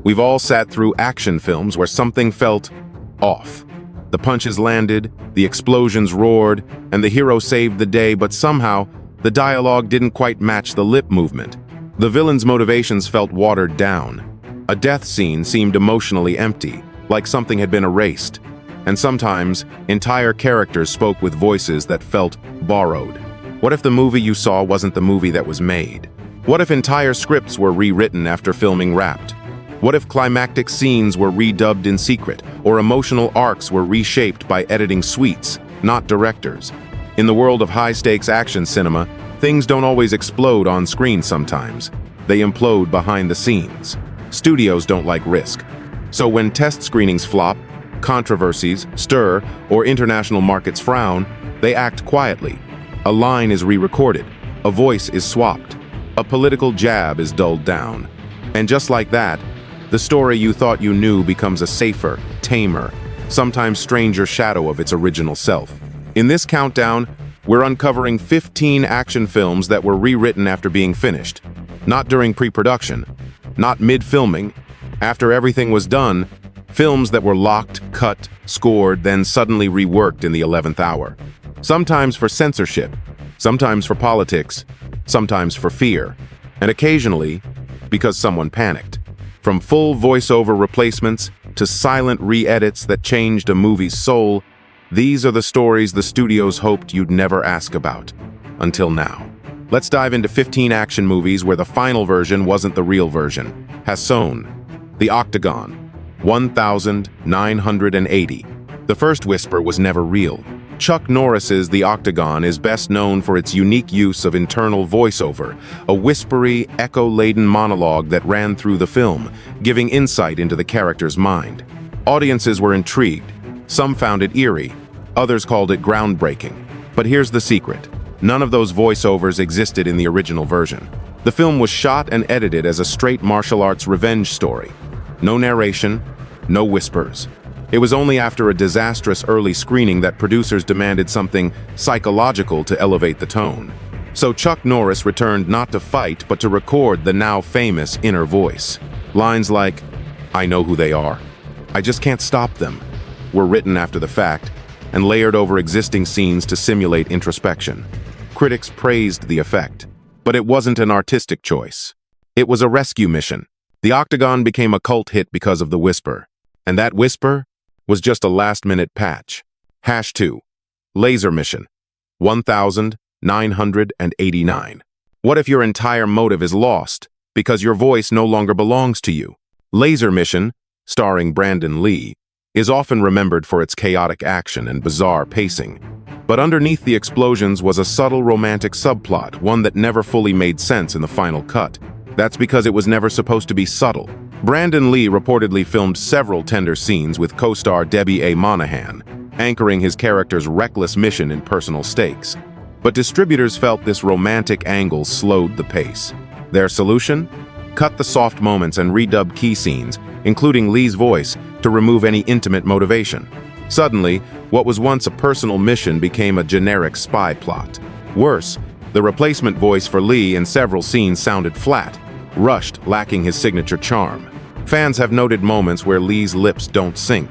We've all sat through action films where something felt off. The punches landed, the explosions roared, and the hero saved the day, but somehow, the dialogue didn't quite match the lip movement. The villain's motivations felt watered down. A death scene seemed emotionally empty, like something had been erased. And sometimes, entire characters spoke with voices that felt borrowed. What if the movie you saw wasn't the movie that was made? What if entire scripts were rewritten after filming wrapped? What if climactic scenes were redubbed in secret, or emotional arcs were reshaped by editing suites, not directors? In the world of high-stakes action cinema, things don't always explode on screen sometimes. They implode behind the scenes. Studios don't like risk. So when test screenings flop, controversies stir, or international markets frown, they act quietly. A line is re-recorded, a voice is swapped, a political jab is dulled down. And just like that, the story you thought you knew becomes a safer, tamer, sometimes stranger shadow of its original self. In this countdown, we're uncovering 15 action films that were rewritten after being finished. Not during pre-production, not mid-filming. After everything was done, films that were locked, cut, scored, then suddenly reworked in the 11th hour. Sometimes for censorship, sometimes for politics, sometimes for fear, and occasionally because someone panicked. From full voiceover replacements to silent re-edits that changed a movie's soul, these are the stories the studios hoped you'd never ask about. Until now. Let's dive into 15 action movies where the final version wasn't the real version. Hasson, The Octagon, 1980. The first whisper was never real. Chuck Norris's The Octagon is best known for its unique use of internal voiceover, a whispery, echo-laden monologue that ran through the film, giving insight into the character's mind. Audiences were intrigued. Some found it eerie. Others called it groundbreaking. But here's the secret. None of those voiceovers existed in the original version. The film was shot and edited as a straight martial arts revenge story. No narration, no whispers. It was only after a disastrous early screening that producers demanded something psychological to elevate the tone. So Chuck Norris returned not to fight, but to record the now famous inner voice. Lines like, "I know who they are. I just can't stop them," were written after the fact and layered over existing scenes to simulate introspection. Critics praised the effect, but it wasn't an artistic choice. It was a rescue mission. The Octagon became a cult hit because of the whisper. And that whisper was just a last-minute patch. #2. Laser Mission, 1989. What if your entire motive is lost because your voice no longer belongs to you? Laser Mission, starring Brandon Lee, is often remembered for its chaotic action and bizarre pacing. But underneath the explosions was a subtle romantic subplot, one that never fully made sense in the final cut. That's because it was never supposed to be subtle. Brandon Lee reportedly filmed several tender scenes with co-star Debbie A. Monahan, anchoring his character's reckless mission in personal stakes. But distributors felt this romantic angle slowed the pace. Their solution? Cut the soft moments and redub key scenes, including Lee's voice, to remove any intimate motivation. Suddenly, what was once a personal mission became a generic spy plot. Worse, the replacement voice for Lee in several scenes sounded flat, rushed, lacking his signature charm. Fans have noted moments where Lee's lips don't sync,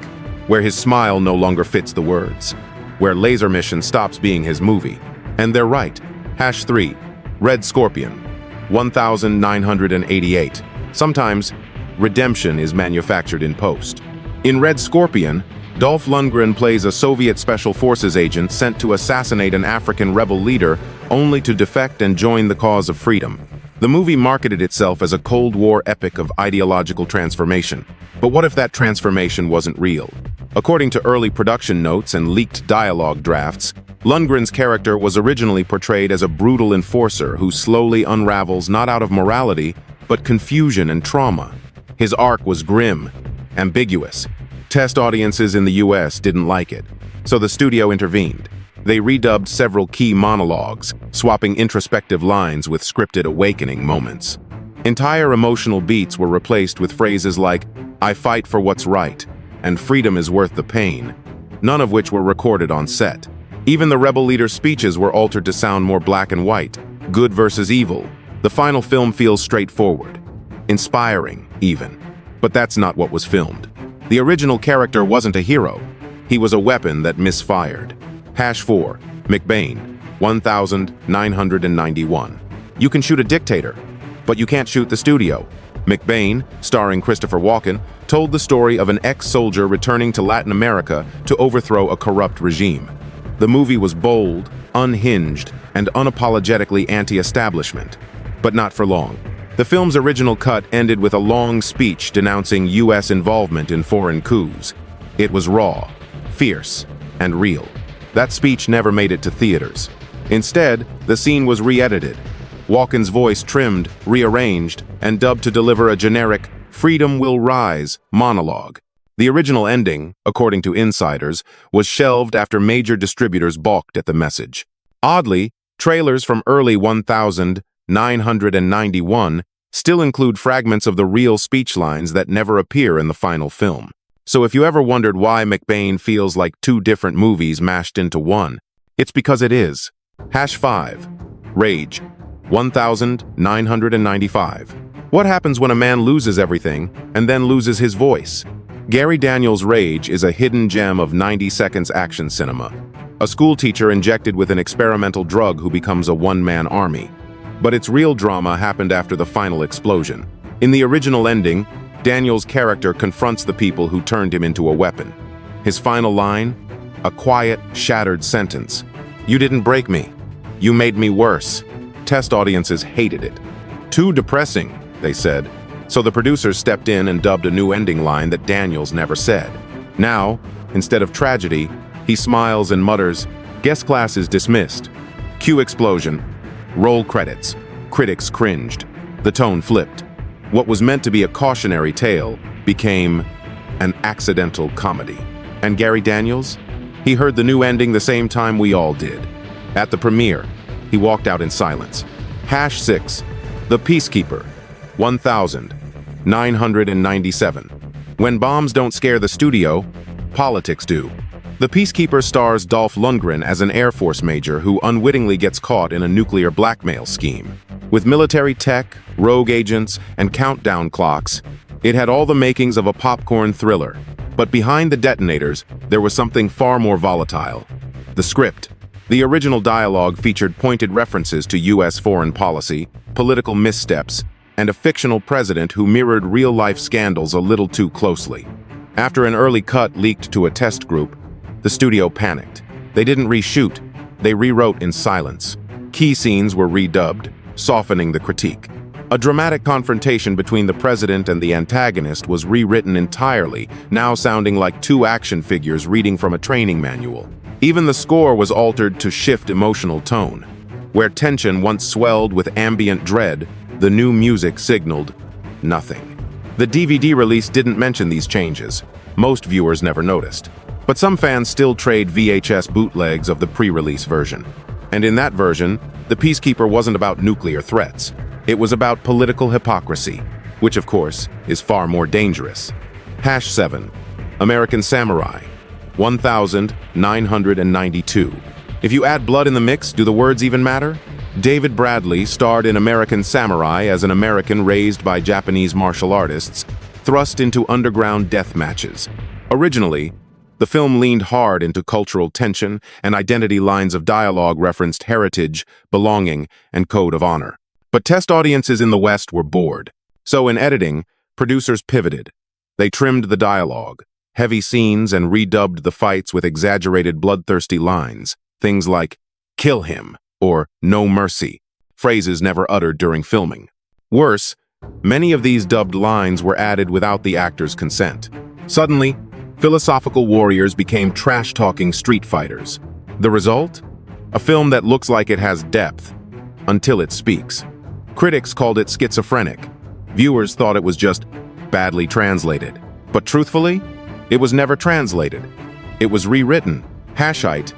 where his smile no longer fits the words, where Laser Mission stops being his movie. And they're right. #3. Red Scorpion, 1988. Sometimes, redemption is manufactured in post. In Red Scorpion, Dolph Lundgren plays a Soviet Special Forces agent sent to assassinate an African rebel leader only to defect and join the cause of freedom. The movie marketed itself as a Cold War epic of ideological transformation. But what if that transformation wasn't real? According to early production notes and leaked dialogue drafts, Lundgren's character was originally portrayed as a brutal enforcer who slowly unravels not out of morality, but confusion and trauma. His arc was grim, ambiguous. Test audiences in the US didn't like it, so the studio intervened. They redubbed several key monologues, swapping introspective lines with scripted awakening moments. Entire emotional beats were replaced with phrases like, "I fight for what's right," and "freedom is worth the pain," none of which were recorded on set. Even the rebel leader's speeches were altered to sound more black and white, good versus evil. The final film feels straightforward, inspiring even. But that's not what was filmed. The original character wasn't a hero. He was a weapon that misfired. #4, McBain, 1991. You can shoot a dictator, but you can't shoot the studio. McBain, starring Christopher Walken, told the story of an ex-soldier returning to Latin America to overthrow a corrupt regime. The movie was bold, unhinged, and unapologetically anti-establishment. But not for long. The film's original cut ended with a long speech denouncing U.S. involvement in foreign coups. It was raw, fierce, and real. That speech never made it to theaters. Instead, the scene was re-edited. Walken's voice trimmed, rearranged, and dubbed to deliver a generic "Freedom Will Rise" monologue. The original ending, according to insiders, was shelved after major distributors balked at the message. Oddly, trailers from early 1991 still include fragments of the real speech lines that never appear in the final film. So if you ever wondered why McBain feels like two different movies mashed into one, it's because it is. #5, Rage, 1995. What happens when a man loses everything and then loses his voice? Gary Daniels' Rage is a hidden gem of 90 seconds action cinema. A schoolteacher injected with an experimental drug who becomes a one-man army. But its real drama happened after the final explosion. In the original ending, Daniels' character confronts the people who turned him into a weapon. His final line? A quiet, shattered sentence. "You didn't break me. You made me worse." Test audiences hated it. "Too depressing," they said. So the producers stepped in and dubbed a new ending line that Daniels never said. Now, instead of tragedy, he smiles and mutters, "Guest class is dismissed." Cue explosion. Roll credits. Critics cringed. The tone flipped. What was meant to be a cautionary tale became an accidental comedy. And Gary Daniels? He heard the new ending the same time we all did. At the premiere, he walked out in silence. #6, The Peacekeeper, 1997. When bombs don't scare the studio, politics do. The Peacekeeper stars Dolph Lundgren as an Air Force major who unwittingly gets caught in a nuclear blackmail scheme. With military tech, rogue agents, and countdown clocks, it had all the makings of a popcorn thriller. But behind the detonators, there was something far more volatile. The script. The original dialogue featured pointed references to U.S. foreign policy, political missteps, and a fictional president who mirrored real-life scandals a little too closely. After an early cut leaked to a test group, the studio panicked. They didn't reshoot, they rewrote in silence. Key scenes were redubbed, softening the critique. A dramatic confrontation between the president and the antagonist was rewritten entirely, now sounding like two action figures reading from a training manual. Even the score was altered to shift emotional tone. Where tension once swelled with ambient dread, the new music signaled nothing. The DVD release didn't mention these changes. Most viewers never noticed. But some fans still trade VHS bootlegs of the pre-release version. And in that version, the Peacekeeper wasn't about nuclear threats. It was about political hypocrisy, which of course is far more dangerous. #7, American Samurai, 1992. If you add blood in the mix, do the words even matter? David Bradley starred in American Samurai as an American raised by Japanese martial artists, thrust into underground death matches. Originally, the film leaned hard into cultural tension, and identity lines of dialogue referenced heritage, belonging, and code of honor. But test audiences in the West were bored. So in editing, producers pivoted. They trimmed the dialogue, heavy scenes, and redubbed the fights with exaggerated bloodthirsty lines. Things like, "Kill him," or "No mercy," phrases never uttered during filming. Worse, many of these dubbed lines were added without the actor's consent. Suddenly, philosophical warriors became trash-talking street fighters. The result? A film that looks like it has depth, until it speaks. Critics called it schizophrenic. Viewers thought it was just badly translated. But truthfully, it was never translated. It was rewritten. #8,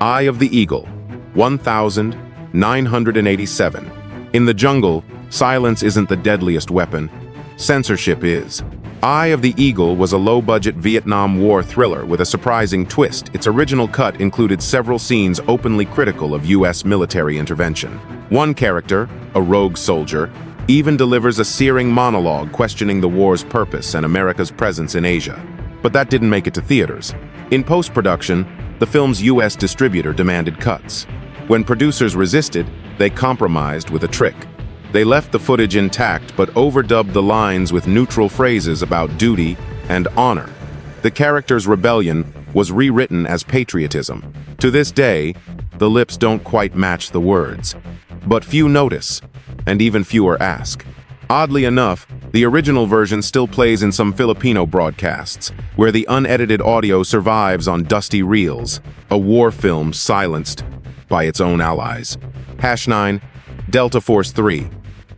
Eye of the Eagle, 1987. In the jungle, silence isn't the deadliest weapon. Censorship is. Eye of the Eagle was a low-budget Vietnam War thriller with a surprising twist. Its original cut included several scenes openly critical of U.S. military intervention. One character, a rogue soldier, even delivers a searing monologue questioning the war's purpose and America's presence in Asia. But that didn't make it to theaters. In post-production, the film's US distributor demanded cuts. When producers resisted, they compromised with a trick. They left the footage intact but overdubbed the lines with neutral phrases about duty and honor. The character's rebellion was rewritten as patriotism. To this day, the lips don't quite match the words. But few notice, and even fewer ask. Oddly enough, the original version still plays in some Filipino broadcasts, where the unedited audio survives on dusty reels, a war film silenced by its own allies. #9, Delta Force 3,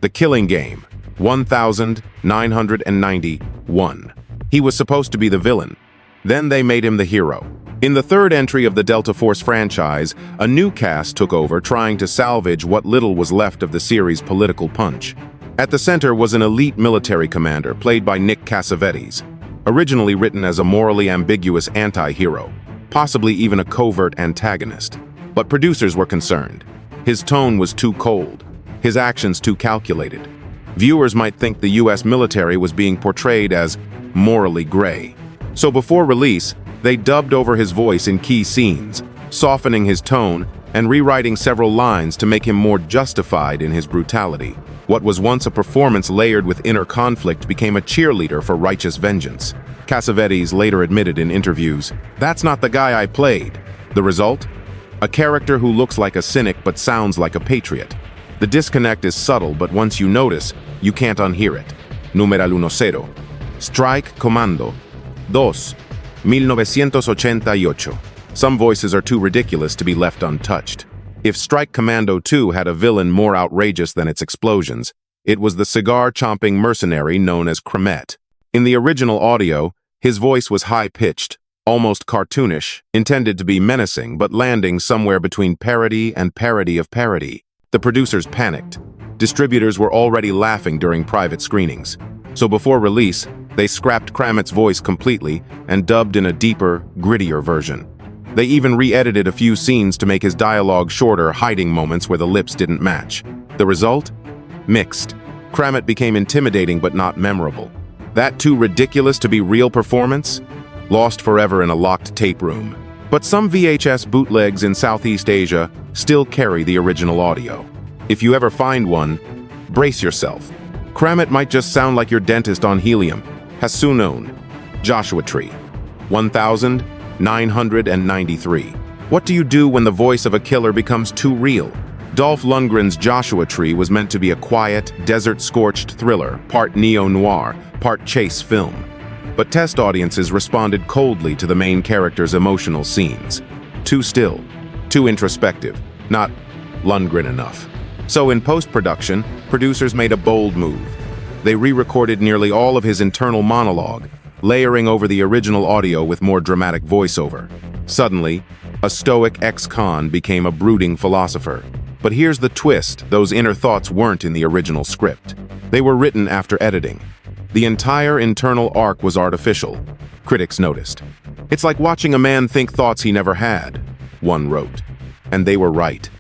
The Killing Game, 1991. He was supposed to be the villain. Then they made him the hero. In the third entry of the Delta Force franchise, a new cast took over trying to salvage what little was left of the series' political punch. At the center was an elite military commander played by Nick Cassavetes, originally written as a morally ambiguous anti-hero, possibly even a covert antagonist. But producers were concerned. His tone was too cold, his actions too calculated. Viewers might think the US military was being portrayed as morally gray. So before release, they dubbed over his voice in key scenes, softening his tone and rewriting several lines to make him more justified in his brutality. What was once a performance layered with inner conflict became a cheerleader for righteous vengeance. Cassavetes later admitted in interviews, "That's not the guy I played." The result? A character who looks like a cynic but sounds like a patriot. The disconnect is subtle, but once you notice, you can't unhear it. Numeral 10. Strike Commando. 2. 1988. Some voices are too ridiculous to be left untouched. If Strike Commando 2 had a villain more outrageous than its explosions, it was the cigar-chomping mercenary known as Kremet. In the original audio, his voice was high-pitched, almost cartoonish, intended to be menacing but landing somewhere between parody and parody of parody. The producers panicked. Distributors were already laughing during private screenings. So before release, they scrapped Kremet's voice completely and dubbed in a deeper, grittier version. They even re-edited a few scenes to make his dialogue shorter, hiding moments where the lips didn't match. The result? Mixed. Kremet became intimidating but not memorable. That too ridiculous to be real performance? Lost forever in a locked tape room. But some VHS bootlegs in Southeast Asia still carry the original audio. If you ever find one, brace yourself. Kremet might just sound like your dentist on helium. Hasunon. Joshua Tree. 1993. What do you do when the voice of a killer becomes too real? Dolph Lundgren's Joshua Tree was meant to be a quiet, desert-scorched thriller, part neo-noir, part chase film. But test audiences responded coldly to the main character's emotional scenes. Too still, too introspective, not Lundgren enough. So in post-production, producers made a bold move. They re-recorded nearly all of his internal monologue, layering over the original audio with more dramatic voiceover. Suddenly, a stoic ex-con became a brooding philosopher. But here's the twist: those inner thoughts weren't in the original script. They were written after editing. The entire internal arc was artificial, critics noticed. It's like watching a man think thoughts he never had, one wrote. And they were right.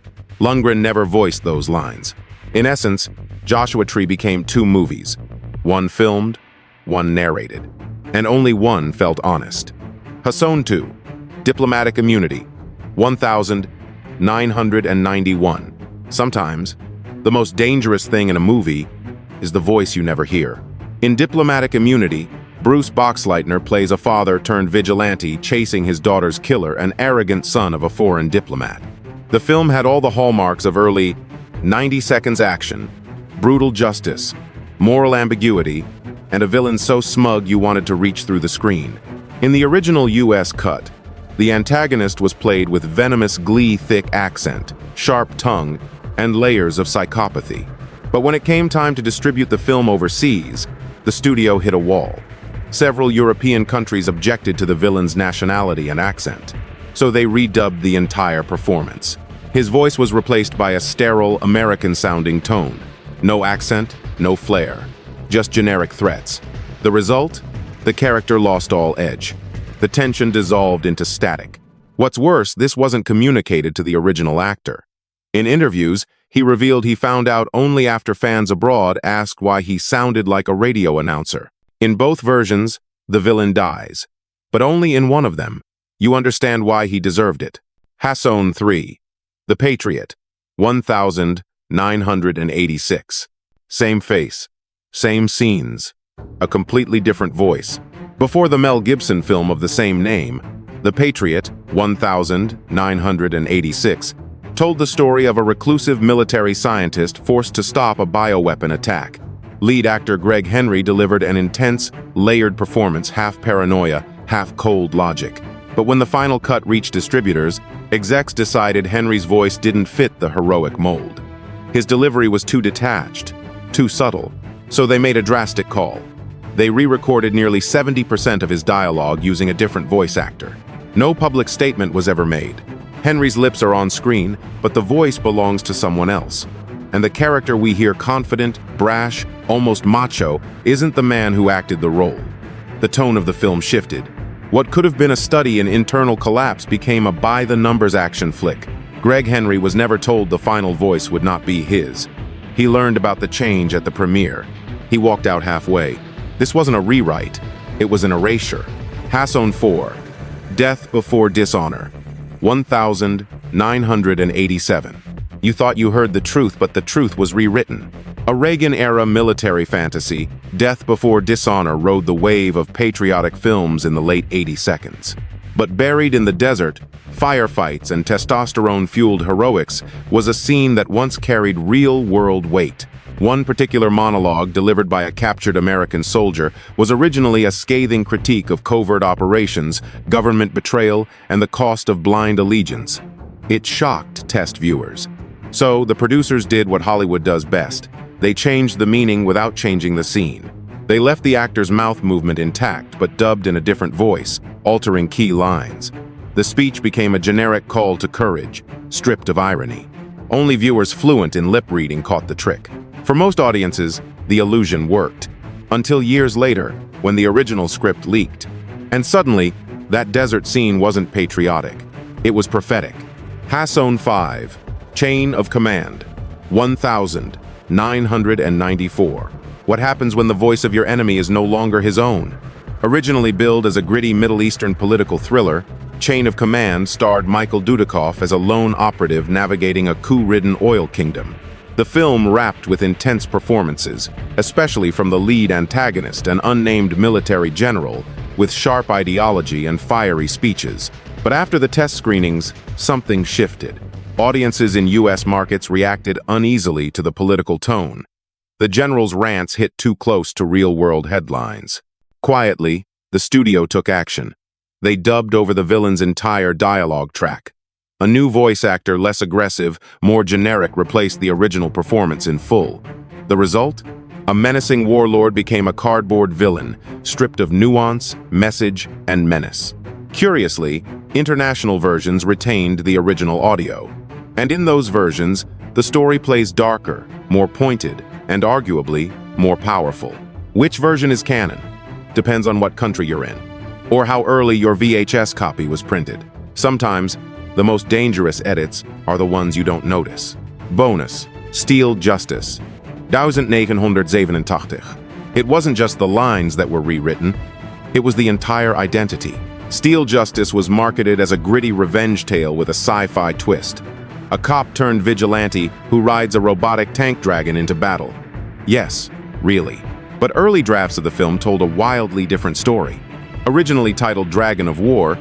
Lundgren never voiced those lines. In essence, Joshua Tree became two movies. One filmed, one narrated. And only one felt honest. Hasson 2, Diplomatic Immunity, 1991. Sometimes, the most dangerous thing in a movie is the voice you never hear. In Diplomatic Immunity, Bruce Boxleitner plays a father-turned-vigilante chasing his daughter's killer, an arrogant son of a foreign diplomat. The film had all the hallmarks of early 90 seconds action, brutal justice, moral ambiguity, and a villain so smug you wanted to reach through the screen. In the original US cut, the antagonist was played with venomous glee-thick accent, sharp tongue, and layers of psychopathy. But when it came time to distribute the film overseas, the studio hit a wall. Several European countries objected to the villain's nationality and accent, so they redubbed the entire performance. His voice was replaced by a sterile, American-sounding tone. No accent, no flair, just generic threats. The result? The character lost all edge. The tension dissolved into static. What's worse, this wasn't communicated to the original actor. In interviews, He revealed he found out only after fans abroad asked why he sounded like a radio announcer. In both versions, the villain dies, but only in one of them. You understand why he deserved it. Hasson 3. The Patriot. 1986. Same face. Same scenes. A completely different voice. Before the Mel Gibson film of the same name, The Patriot, 1986, told the story of a reclusive military scientist forced to stop a bioweapon attack. Lead actor Greg Henry delivered an intense, layered performance, half paranoia, half cold logic. But when the final cut reached distributors, execs decided Henry's voice didn't fit the heroic mold. His delivery was too detached, too subtle, so they made a drastic call. They re-recorded nearly 70% of his dialogue using a different voice actor. No public statement was ever made. Henry's lips are on screen, but the voice belongs to someone else. And the character we hear, confident, brash, almost macho, isn't the man who acted the role. The tone of the film shifted. What could have been a study in internal collapse became a by-the-numbers action flick. Greg Henry was never told the final voice would not be his. He learned about the change at the premiere. He walked out halfway. This wasn't a rewrite, it was an erasure. Hasson 4. Death Before Dishonor. 1987. You thought you heard the truth, but the truth was rewritten. A Reagan-era military fantasy, Death Before Dishonor rode the wave of patriotic films in the late 80s. But buried in the desert, firefights and testosterone-fueled heroics was a scene that once carried real-world weight. One particular monologue, delivered by a captured American soldier, was originally a scathing critique of covert operations, government betrayal, and the cost of blind allegiance. It shocked test viewers. So, the producers did what Hollywood does best. They changed the meaning without changing the scene. They left the actor's mouth movement intact, but dubbed in a different voice, altering key lines. The speech became a generic call to courage, stripped of irony. Only viewers fluent in lip reading caught the trick. For most audiences, the illusion worked. Until years later, when the original script leaked. And suddenly, that desert scene wasn't patriotic. It was prophetic. Hasson 5. Chain of Command. 1994. What happens when the voice of your enemy is no longer his own? Originally billed as a gritty Middle Eastern political thriller, Chain of Command starred Michael Dudikoff as a lone operative navigating a coup-ridden oil kingdom. The film wrapped with intense performances, especially from the lead antagonist, an unnamed military general, with sharp ideology and fiery speeches. But after the test screenings, something shifted. Audiences in U.S. markets reacted uneasily to the political tone. The general's rants hit too close to real-world headlines. Quietly, the studio took action. They dubbed over the villain's entire dialogue track. A new voice actor, less aggressive, more generic, replaced the original performance in full. The result? A menacing warlord became a cardboard villain, stripped of nuance, message, and menace. Curiously, international versions retained the original audio. And in those versions, the story plays darker, more pointed, and arguably, more powerful. Which version is canon? Depends on what country you're in, or how early your VHS copy was printed. Sometimes, the most dangerous edits are the ones you don't notice. Bonus: Steel Justice. 1987. It wasn't just the lines that were rewritten, it was the entire identity. Steel Justice was marketed as a gritty revenge tale with a sci-fi twist. A cop-turned-vigilante who rides a robotic tank dragon into battle. Yes, really. But early drafts of the film told a wildly different story. Originally titled Dragon of War,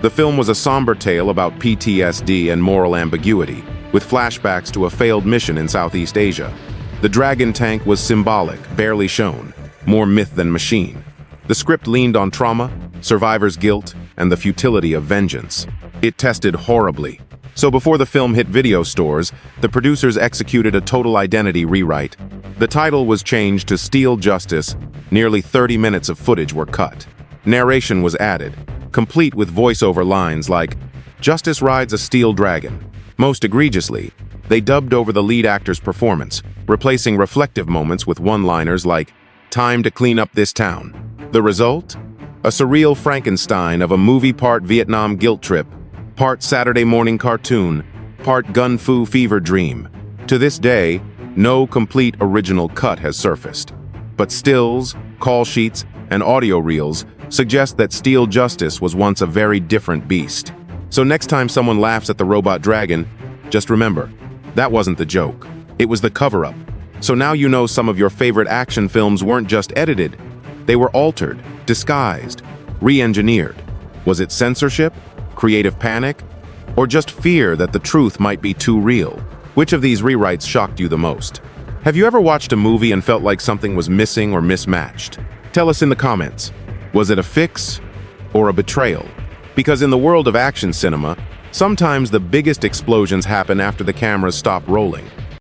the film was a somber tale about PTSD and moral ambiguity, with flashbacks to a failed mission in Southeast Asia. The dragon tank was symbolic, barely shown, more myth than machine. The script leaned on trauma, survivor's guilt, and the futility of vengeance. It tested horribly. So before the film hit video stores, the producers executed a total identity rewrite. The title was changed to Steel Justice. Nearly 30 minutes of footage were cut. Narration was added, complete with voiceover lines like, "Justice rides a steel dragon." Most egregiously, they dubbed over the lead actor's performance, replacing reflective moments with one-liners like, "Time to clean up this town." The result? A surreal Frankenstein of a movie, part Vietnam guilt trip, part Saturday morning cartoon, part gun fu fever dream. To this day, no complete original cut has surfaced. But stills, call sheets, and audio reels suggest that Steel Justice was once a very different beast. So next time someone laughs at the robot dragon, just remember, that wasn't the joke. It was the cover-up. So now you know some of your favorite action films weren't just edited. They were altered, disguised, re-engineered. Was it censorship, creative panic, or just fear that the truth might be too real? Which of these rewrites shocked you the most? Have you ever watched a movie and felt like something was missing or mismatched? Tell us in the comments. Was it a fix or a betrayal? Because in the world of action cinema, sometimes the biggest explosions happen after the cameras stop rolling.